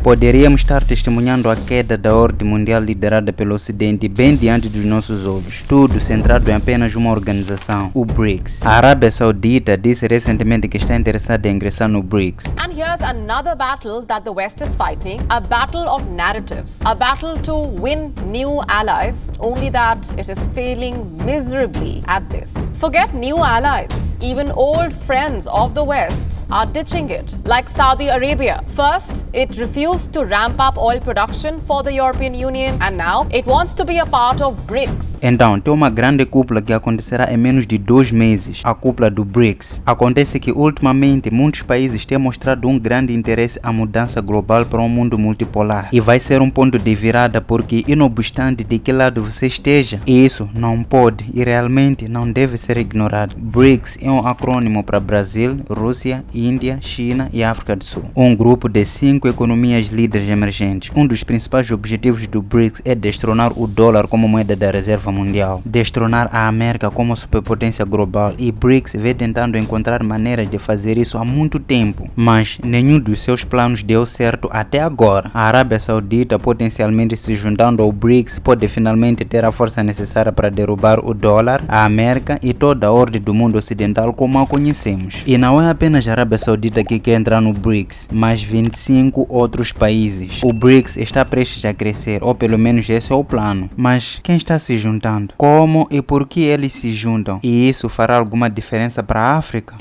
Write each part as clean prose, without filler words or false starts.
poderíamos estar testemunhando a queda da ordem mundial liderada pelo Ocidente bem diante dos nossos olhos, tudo centrado em apenas uma organização, o BRICS. A Arábia Saudita disse recentemente que está interessada em ingressar no BRICS. And here's another battle that the West is fighting, a battle of narratives, a battle to win new allies, only that it is failing miserably at this. Forget new allies, even old friends of the West are ditching it, like Saudi Arabia. First, it refused to ramp up oil production for the European Union, and now it wants to be a part of BRICS. Então, tem uma grande cúpula que acontecerá em menos de 2 meses, a cúpula do BRICS. Acontece que, ultimamente, muitos países têm mostrado um grande interesse à mudança global para um mundo multipolar. E vai ser um ponto de virada porque, inobstante de que lado você esteja, isso não pode e realmente não deve ser ignorado. BRICS é um acrônimo para Brasil, Rússia, Índia, China e África do Sul. Um grupo de 5 economias líderes emergentes. Um dos principais objetivos do BRICS é destronar o dólar como moeda da reserva mundial, destronar a América como superpotência global, e BRICS vem tentando encontrar maneiras de fazer isso há muito tempo, mas nenhum dos seus planos deu certo até agora. A Arábia Saudita, potencialmente se juntando ao BRICS, pode finalmente ter a força necessária para derrubar o dólar, a América e toda a ordem do mundo ocidental como a conhecemos. E não é apenas a Arábia Saudita que quer entrar no BRICS, mas 25 outros países. O BRICS está prestes a crescer, ou pelo menos esse é o plano. Mas quem está se juntando? Como e por que eles se juntam? E isso fará alguma diferença para a África?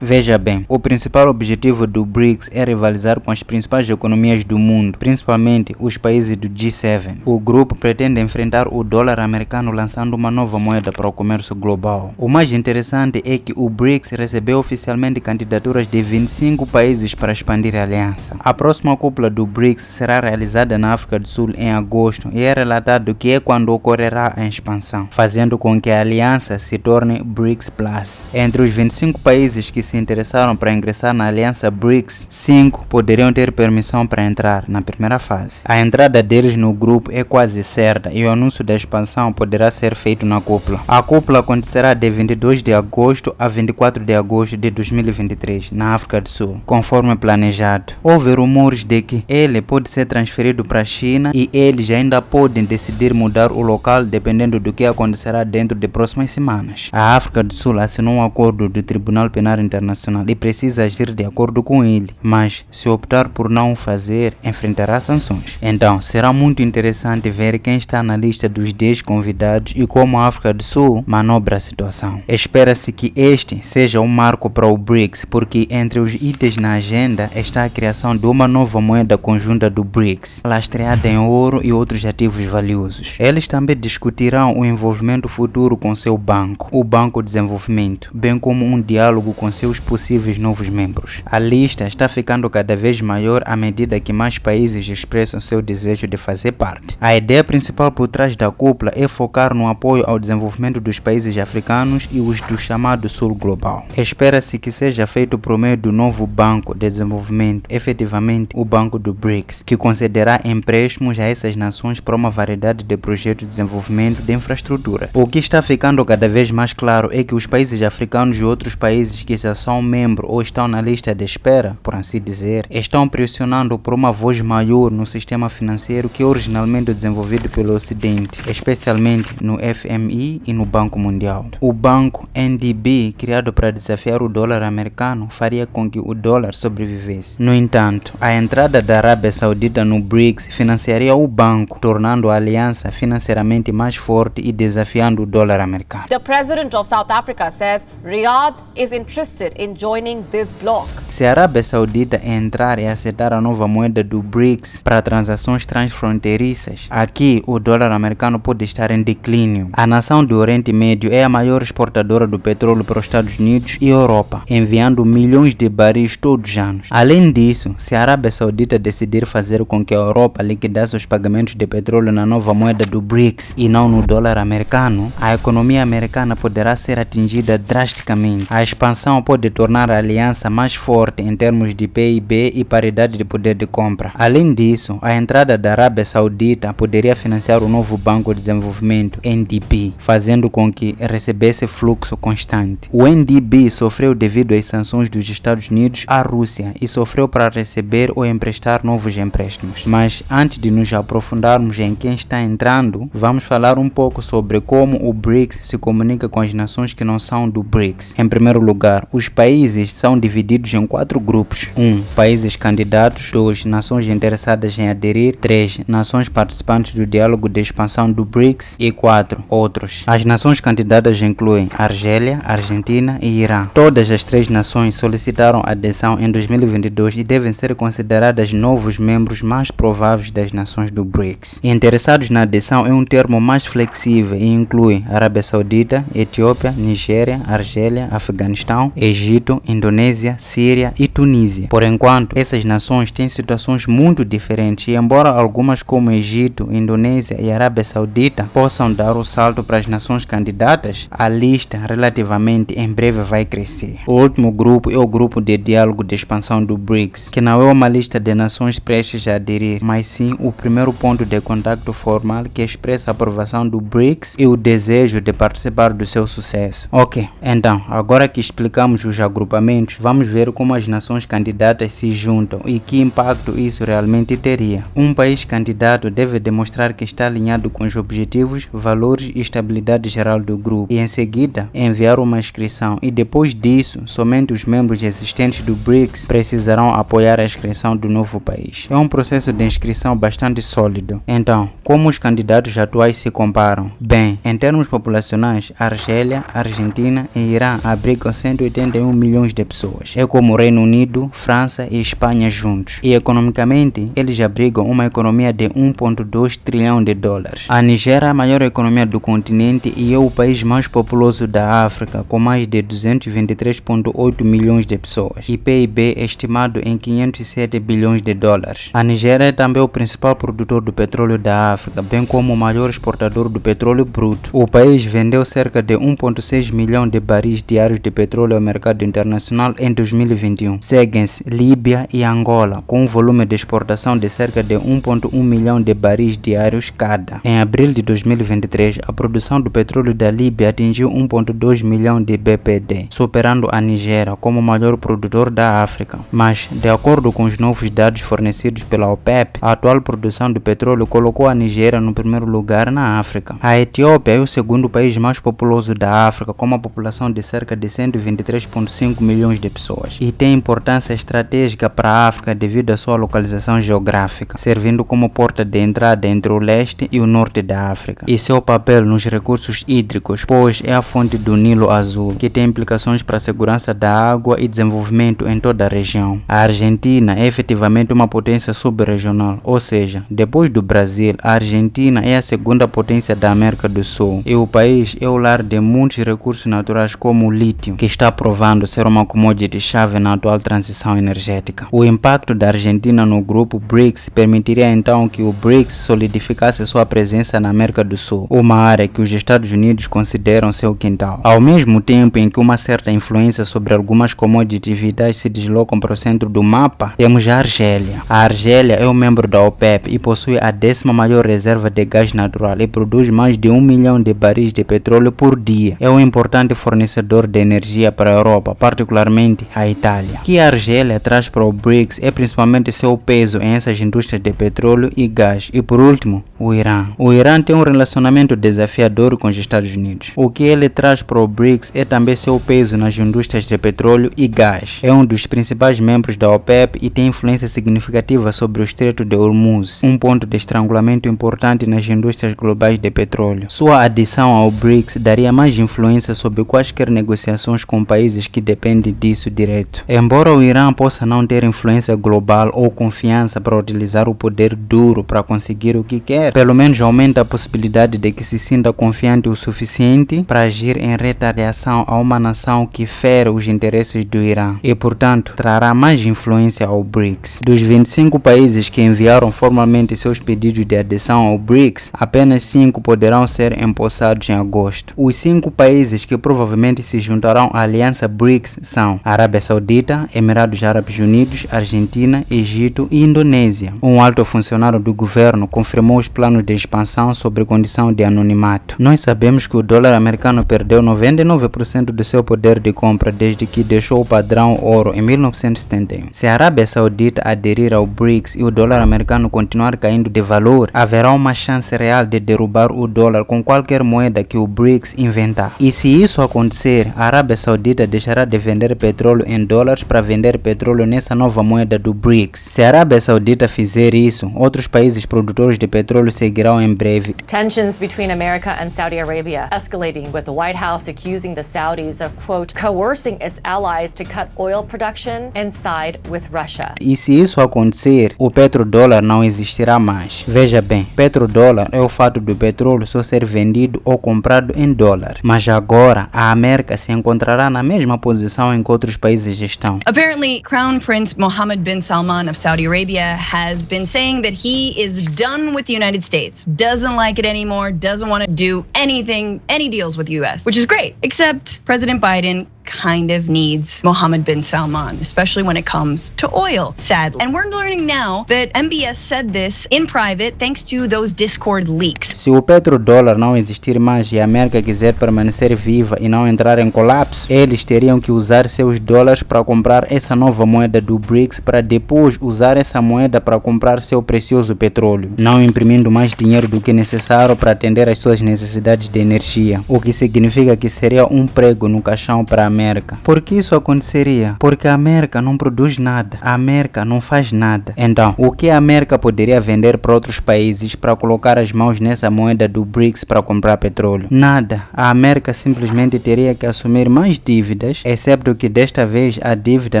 Veja bem, o principal objetivo do BRICS é rivalizar com as principais economias do mundo, principalmente os países do G7. O grupo pretende enfrentar o dólar americano lançando uma nova moeda para o comércio global. O mais interessante é que o BRICS recebeu oficialmente candidaturas de 25 países para expandir a aliança. A próxima cúpula do BRICS será realizada na África do Sul em agosto e é relatado que é quando ocorrerá a expansão, fazendo com que a aliança se torne BRICS Plus. Entre os 25 países que se interessaram para ingressar na aliança BRICS, 5 poderiam ter permissão para entrar na primeira fase. A entrada deles no grupo é quase certa e o anúncio da expansão poderá ser feito na cúpula. A cúpula acontecerá de 22 de agosto a 24 de agosto de 2023, na África do Sul, conforme planejado. Houve rumores de que ele pode ser transferido para a China e eles ainda podem decidir mudar o local dependendo do que acontecerá dentro de próximas semanas. A África do Sul assinou um acordo do Tribunal Penal Internacional e precisa agir de acordo com ele, mas se optar por não o fazer, enfrentará sanções. Então, será muito interessante ver quem está na lista dos 10 convidados e como a África do Sul manobra a situação. Espera-se que este seja um marco para o BRICS, porque entre os itens na agenda está a criação de uma nova moeda conjunta do BRICS, lastreada em ouro e outros ativos valiosos. Eles também discutirão o envolvimento futuro com seu banco, o Banco de Desenvolvimento, bem como um diálogo com seus possíveis novos membros. A lista está ficando cada vez maior à medida que mais países expressam seu desejo de fazer parte. A ideia principal por trás da cúpula é focar no apoio ao desenvolvimento dos países africanos e os do chamado Sul Global. Espera-se que seja feito por meio do novo Banco de Desenvolvimento, efetivamente o Banco do BRICS, que concederá empréstimos a essas nações para uma variedade de projetos de desenvolvimento de infraestrutura. O que está ficando cada vez mais claro é que os países africanos e outros países que já são membros ou estão na lista de espera, por assim dizer, estão pressionando por uma voz maior no sistema financeiro que é originalmente desenvolvido pelo Ocidente, especialmente no FMI e no Banco Mundial. O banco NDB, criado para desafiar o dólar americano, faria com que o dólar sobrevivesse. No entanto, a entrada da Arábia Saudita no BRICS financiaria o banco, tornando a aliança financeiramente mais forte e desafiando o dólar americano. The president of South Africa says Riyadh is interested in joining this bloc. Se a Arábia Saudita entrar e aceitar a nova moeda do BRICS para transações transfronteiriças, aqui o dólar americano pode estar em declínio. A nação do Oriente Médio é a maior exportadora do petróleo para os Estados Unidos e Europa, enviando milhões de baris todos os anos. Além disso, se a Arábia Saudita decidir fazer com que a Europa liquidasse os pagamentos de petróleo na nova moeda do BRICS e não no dólar americano, a economia americana poderá ser atingida drasticamente. A expansão pode pode tornar a aliança mais forte em termos de PIB e paridade de poder de compra. Além disso, a entrada da Arábia Saudita poderia financiar o novo Banco de Desenvolvimento, NDB, fazendo com que recebesse fluxo constante. O NDB sofreu devido às sanções dos Estados Unidos à Rússia e sofreu para receber ou emprestar novos empréstimos. Mas antes de nos aprofundarmos em quem está entrando, vamos falar um pouco sobre como o BRICS se comunica com as nações que não são do BRICS. Em primeiro lugar, os países são divididos em 4 grupos. 1. Países candidatos. 2. Nações interessadas em aderir. 3. Nações participantes do diálogo de expansão do BRICS. E 4. Outros. As nações candidatas incluem Argélia, Argentina e Irã. Todas as 3 nações solicitaram adesão em 2022 e devem ser consideradas novos membros mais prováveis das nações do BRICS. Interessados na adesão é um termo mais flexível e inclui Arábia Saudita, Etiópia, Nigéria, Argélia, Afeganistão, Egito, Indonésia, Síria e Tunísia. Por enquanto, essas nações têm situações muito diferentes e embora algumas como Egito, Indonésia e Arábia Saudita possam dar o salto para as nações candidatas, a lista relativamente em breve vai crescer. O último grupo é o grupo de diálogo de expansão do BRICS, que não é uma lista de nações prestes a aderir, mas sim o primeiro ponto de contato formal que expressa a aprovação do BRICS e o desejo de participar do seu sucesso. Ok, então, agora que explicamos os agrupamentos, vamos ver como as nações candidatas se juntam e que impacto isso realmente teria. Um país candidato deve demonstrar que está alinhado com os objetivos, valores e estabilidade geral do grupo e em seguida enviar uma inscrição e depois disso, somente os membros existentes do BRICS precisarão apoiar a inscrição do novo país. É um processo de inscrição bastante sólido. Então, como os candidatos atuais se comparam? Bem, em termos populacionais, Argélia, Argentina e Irã abrigam 181 milhões de pessoas. É como o Reino Unido, França e Espanha juntos. E economicamente, eles abrigam uma economia de 1,2 trilhão de dólares. A Nigéria é a maior economia do continente e é o país mais populoso da África, com mais de 223,8 milhões de pessoas. E PIB estimado em 507 bilhões de dólares. A Nigéria é também o principal produtor do petróleo da África, bem como o maior exportador do petróleo bruto. O país vendeu cerca de 1,6 milhão de baris diários de petróleo ao mercado internacional em 2021. Seguem-se Líbia e Angola, com um volume de exportação de cerca de 1,1 milhão de baris diários cada. Em abril de 2023, a produção do petróleo da Líbia atingiu 1,2 milhão de BPD, superando a Nigéria como o maior produtor da África. Mas, de acordo com os novos dados fornecidos pela OPEP, a atual produção de petróleo colocou a Nigéria no primeiro lugar na África. A Etiópia é o segundo país mais populoso da África, com uma população de cerca de 123,5 milhões de pessoas, e tem importância estratégica para a África devido à sua localização geográfica, servindo como porta de entrada entre o leste e o norte da África, e seu papel nos recursos hídricos, pois é a fonte do Nilo Azul, que tem implicações para a segurança da água e desenvolvimento em toda a região. A Argentina é efetivamente uma potência subregional, ou seja, depois do Brasil, a Argentina é a segunda potência da América do Sul, e o país é o lar de muitos recursos naturais como o lítio, que está provando ser uma commodity-chave na atual transição energética. O impacto da Argentina no grupo BRICS permitiria então que o BRICS solidificasse sua presença na América do Sul, uma área que os Estados Unidos consideram seu quintal. Ao mesmo tempo em que uma certa influência sobre algumas commodities vitais se deslocam para o centro do mapa, temos a Argélia. A Argélia é um membro da OPEP e possui a 10ª maior reserva de gás natural e produz mais de 1 milhão de baris de petróleo por dia. É um importante fornecedor de energia para a Europa, particularmente a Itália. O que a Argélia traz para o BRICS é principalmente seu peso em essas indústrias de petróleo e gás. E por último, o Irã. O Irã tem um relacionamento desafiador com os Estados Unidos. O que ele traz para o BRICS é também seu peso nas indústrias de petróleo e gás. É um dos principais membros da OPEP e tem influência significativa sobre o Estreito de Hormuz, um ponto de estrangulamento importante nas indústrias globais de petróleo. Sua adição ao BRICS daria mais influência sobre quaisquer negociações com países que dependem disso direto. Embora o Irã possa não ter influência global ou confiança para utilizar o poder duro para conseguir o que quer, acontecer, pelo menos aumenta a possibilidade de que se sinta confiante o suficiente para agir em retaliação a uma nação que fere os interesses do Irã e, portanto, trará mais influência ao BRICS. Dos 25 países que enviaram formalmente seus pedidos de adesão ao BRICS, apenas 5 poderão ser empossados em agosto. Os 5 países que provavelmente se juntarão à aliança BRICS são Arábia Saudita, Emirados Árabes Unidos, Argentina, Egito e Indonésia. Um alto funcionário do governo confirmou os planos de expansão sob condição de anonimato. Nós sabemos que o dólar americano perdeu 99% do seu poder de compra desde que deixou o padrão ouro em 1971. Se a Arábia Saudita aderir ao BRICS e o dólar americano continuar caindo de valor, haverá uma chance real de derrubar o dólar com qualquer moeda que o BRICS inventar. E se isso acontecer, a Arábia Saudita deixará de vender petróleo em dólares para vender petróleo nessa nova moeda do BRICS. Se a Arábia Saudita fizer isso, outros países produtores de petróleo seguirão em breve. Tensions between America and Saudi Arabia escalating, with the White House accusing the Saudis of, quote, coercing its allies to cut oil production and side with Russia. E se isso acontecer, o petrodólar não existirá mais. Veja bem, petrodólar é o fato do petróleo só ser vendido ou comprado em dólar. Mas agora, a América se encontrará na mesma posição em que outros países estão. Apparently, Crown Prince Mohammed bin Salman of Saudi Arabia has been saying that he is done with the United States, doesn't like it anymore, doesn't want to do anything, any deals with the US, which is great, except President Biden kind of needs Mohammed bin Salman, especially when it comes to oil, sadly. And we're learning now that MBS said this in private thanks to those Discord leaks. Se o petrodólar não existir mais e a América quiser permanecer viva e não entrar em colapso, eles teriam que usar seus dólares para comprar essa nova moeda do BRICS para depois usar essa moeda para comprar seu precioso petróleo, não imprimindo mais dinheiro do que necessário para atender às suas necessidades de energia, o que significa que seria um prego no caixão para a América. Por que isso aconteceria? Porque a América não produz nada, a América não faz nada. Então, o que a América poderia vender para outros países para colocar as mãos nessa moeda do BRICS para comprar petróleo? Nada. A América simplesmente teria que assumir mais dívidas, exceto que desta vez a dívida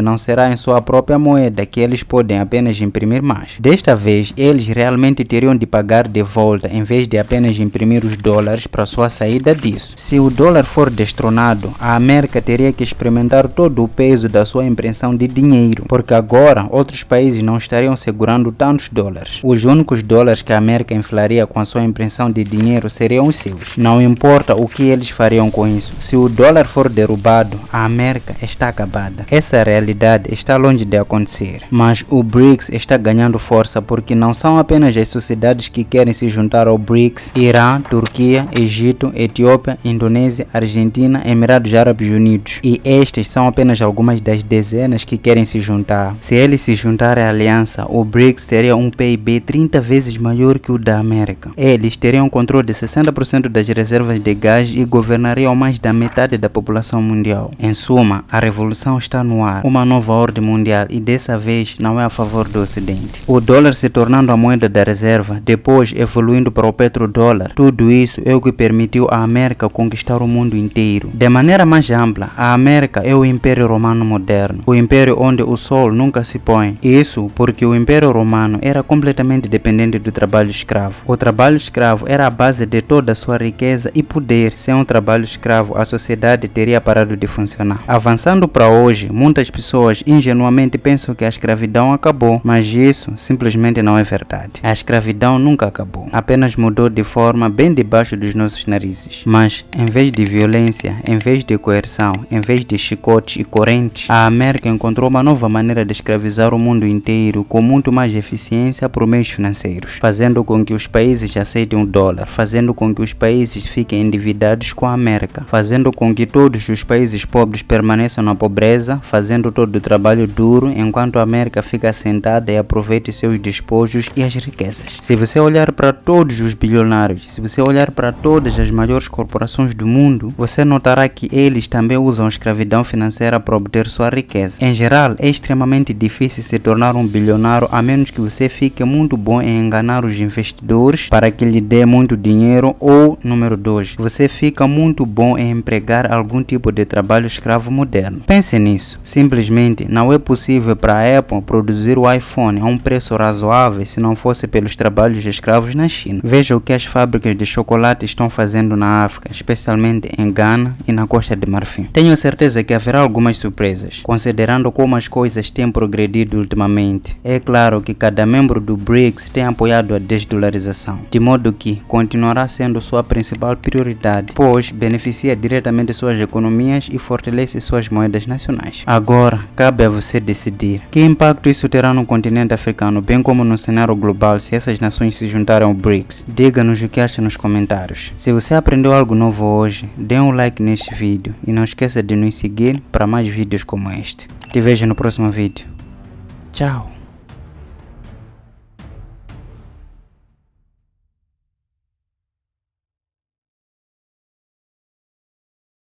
não será em sua própria moeda, que eles podem apenas imprimir mais. Desta vez, eles realmente teriam de pagar de volta em vez de apenas imprimir os dólares para sua saída disso. Se o dólar for destronado, a América teria que experimentar todo o peso da sua impressão de dinheiro, porque agora outros países não estariam segurando tantos dólares. Os únicos dólares que a América inflaria com a sua impressão de dinheiro seriam os seus. Não importa o que eles fariam com isso. Se o dólar for derrubado, a América está acabada. Essa realidade está longe de acontecer. Mas o BRICS está ganhando força porque não são apenas as sociedades que querem se juntar ao BRICS: Irã, Turquia, Egito, Etiópia, Indonésia, Argentina, Emirados Árabes Unidos. E estas são apenas algumas das dezenas que querem se juntar. Se eles se juntarem à aliança, o BRICS teria um PIB 30 vezes maior que o da América. Eles teriam controle de 60% das reservas de gás e governariam mais da metade da população mundial. Em suma, a revolução está no ar, uma nova ordem mundial, e dessa vez não é a favor do Ocidente. O dólar se tornando a moeda da reserva, depois evoluindo para o petrodólar, tudo isso é o que permitiu a América conquistar o mundo inteiro. De maneira mais ampla, a América é o Império Romano moderno, o império onde o sol nunca se põe. Isso porque o Império Romano era completamente dependente do trabalho escravo. O trabalho escravo era a base de toda a sua riqueza e poder. Sem um trabalho escravo, a sociedade teria parado de funcionar. Avançando para hoje, muitas pessoas ingenuamente pensam que a escravidão acabou, mas isso simplesmente não é verdade. A escravidão nunca acabou, apenas mudou de forma bem debaixo dos nossos narizes. Mas, em vez de violência, em vez de coerção, em vez de chicotes e correntes, a América encontrou uma nova maneira de escravizar o mundo inteiro com muito mais eficiência por meios financeiros, fazendo com que os países aceitem o dólar, fazendo com que os países fiquem endividados com a América, fazendo com que todos os países pobres permaneçam na pobreza, fazendo todo o trabalho duro, enquanto a América fica sentada e aproveita seus despojos e as riquezas. Se você olhar para todos os bilionários, se você olhar para todas as maiores corporações do mundo, você notará que eles também usam usam a escravidão financeira para obter sua riqueza. Em geral, é extremamente difícil se tornar um bilionário a menos que você fique muito bom em enganar os investidores para que lhe dê muito dinheiro, ou, número 2, você fica muito bom em empregar algum tipo de trabalho escravo moderno. Pense nisso. Simplesmente não é possível para a Apple produzir o iPhone a um preço razoável se não fosse pelos trabalhos escravos na China. Veja o que as fábricas de chocolate estão fazendo na África, especialmente em Ghana e na Costa de Marfim. Tenho certeza que haverá algumas surpresas, considerando como as coisas têm progredido ultimamente. É claro que cada membro do BRICS tem apoiado a desdolarização, de modo que continuará sendo sua principal prioridade, pois beneficia diretamente suas economias e fortalece suas moedas nacionais. Agora, cabe a você decidir que impacto isso terá no continente africano, bem como no cenário global, se essas nações se juntarem ao BRICS. Diga-nos o que acha nos comentários. Se você aprendeu algo novo hoje, dê um like neste vídeo e não esqueça de nos seguir para mais vídeos como este. Te vejo no próximo vídeo. Tchau!